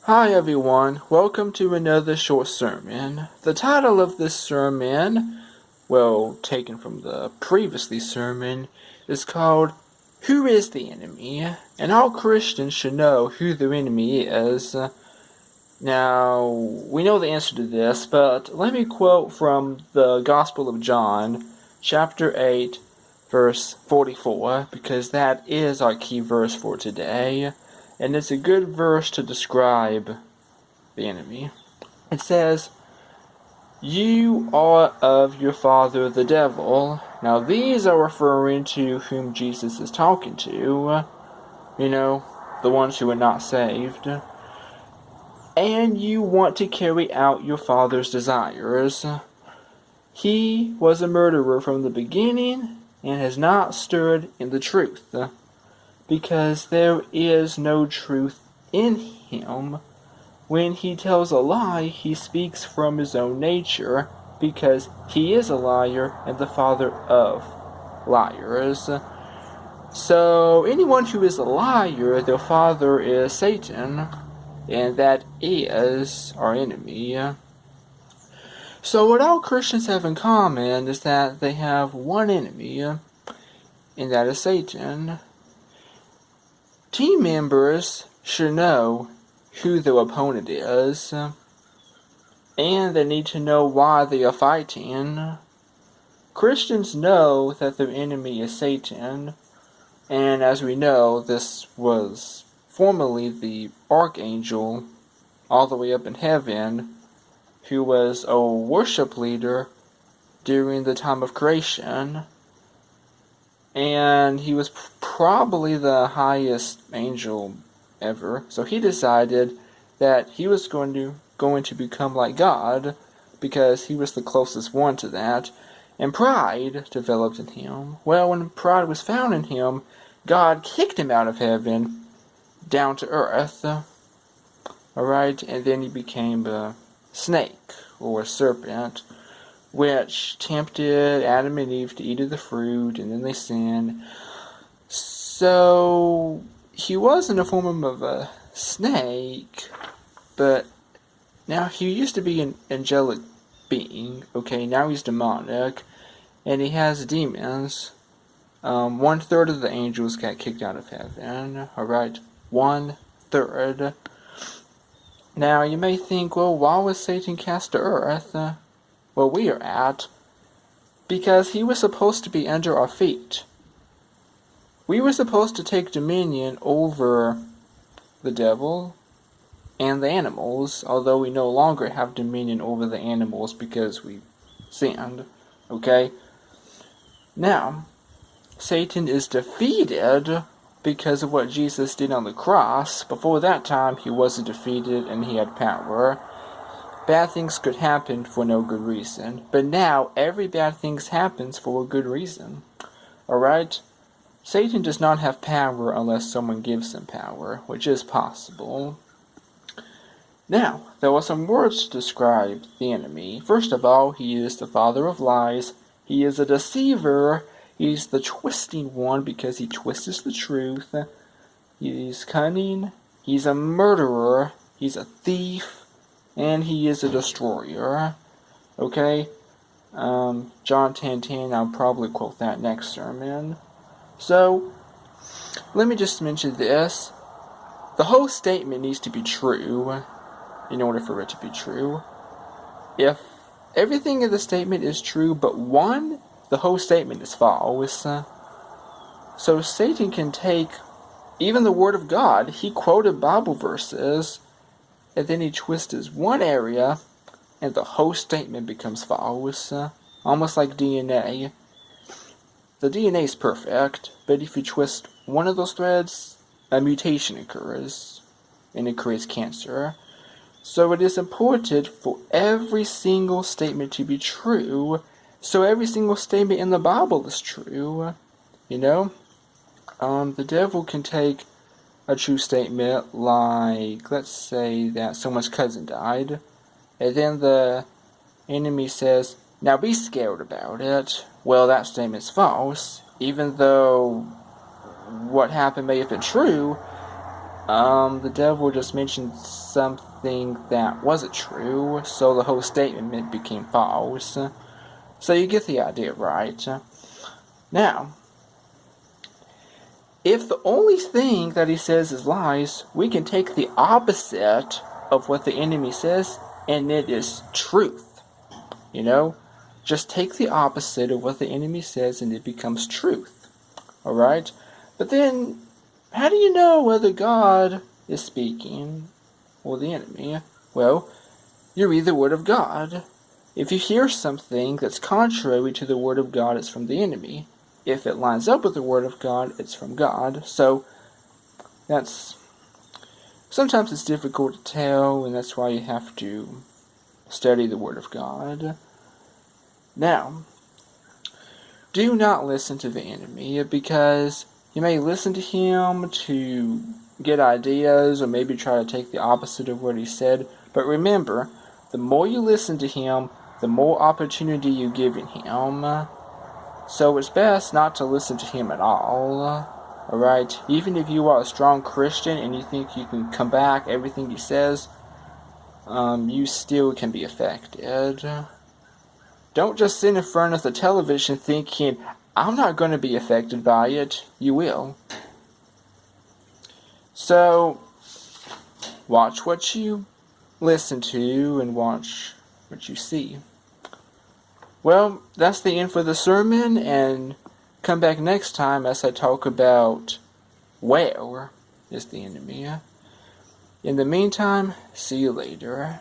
Hi everyone, welcome to another short sermon. The title of this sermon, taken from the previously sermon, is called Who is the Enemy? And all Christians should know who their enemy is. Now, we know the answer to this, but let me quote from the Gospel of John, chapter 8, verse 44, because that is our key verse for today, and it's a good verse to describe the enemy. It says, "You are of your father the devil." Now these are referring to whom Jesus is talking to. The ones who are not saved. "And you want to carry out your father's desires. He was a murderer from the beginning and has not stirred in the truth, because there is no truth in him. When he tells a lie, he speaks from his own nature, because he is a liar and the father of liars." So, anyone who is a liar, their father is Satan, and that is our enemy. So, what all Christians have in common is that they have one enemy, and that is Satan. Team members should know who their opponent is, and they need to know why they are fighting. Christians know that their enemy is Satan, and as we know, this was formerly the archangel all the way up in heaven, who was a worship leader during the time of creation, and he was probably the highest angel ever. So he decided that he was going to become like God, because he was the closest one to that, and pride developed in him. Well, when pride was found in him, God kicked him out of heaven down to earth. Alright, and then he became a snake, or a serpent, which tempted Adam and Eve to eat of the fruit, and then they sinned. So he was in the form of a snake, but now he used to be an angelic being. Okay, now he's demonic, and he has demons. 1/3 of the angels got kicked out of heaven. Alright, 1/3. Now you may think, well, why was Satan cast to earth, where we are at? Because he was supposed to be under our feet. We were supposed to take dominion over the devil and the animals, although we no longer have dominion over the animals because we sinned. Okay? Now, Satan is defeated because of what Jesus did on the cross. Before that time, he wasn't defeated and he had power. Bad things could happen for no good reason. But now, every bad thing happens for a good reason. Alright? Satan does not have power unless someone gives him power, which is possible. Now, there are some words to describe the enemy. First of all, he is the father of lies. He is a deceiver. He's the twisting one because he twists the truth. He's cunning. He's a murderer. He's a thief. And he is a destroyer. Okay? John 10:10, I'll probably quote that next sermon. So, let me just mention this. The whole statement needs to be true in order for it to be true. If everything in the statement is true but one, the whole statement is false. So Satan can take even the Word of God. He quoted Bible verses, and then he twists one area, and the whole statement becomes false. Almost like DNA. The DNA is perfect, but if you twist one of those threads, a mutation occurs, and it creates cancer. So it is important for every single statement to be true. So every single statement in the Bible is true. The devil can take a true statement like, let's say that someone's cousin died, and then the enemy says, "Now be scared about it." Well, that statement's false. Even though what happened may have been true, the devil just mentioned something that wasn't true, so the whole statement became false. So you get the idea, right? Now, if the only thing that he says is lies, we can take the opposite of what the enemy says, and it is truth. You know? Just take the opposite of what the enemy says, and it becomes truth. Alright? But then, how do you know whether God is speaking or the enemy? Well, you read the Word of God. If you hear something that's contrary to the Word of God, it's from the enemy. If it lines up with the Word of God, it's from God. So, sometimes it's difficult to tell, and that's why you have to study the Word of God. Now, do not listen to the enemy, because you may listen to him to get ideas, or maybe try to take the opposite of what he said. But remember, the more you listen to him, the more opportunity you give in him. So it's best not to listen to him at all. Alright? Even if you are a strong Christian and you think you can combat everything he says, you still can be affected. Don't just sit in front of the television thinking, I'm not going to be affected by it. You will. So, watch what you listen to and watch what you see. Well, that's the end for the sermon, and come back next time as I talk about where is the enemy. In the meantime, see you later.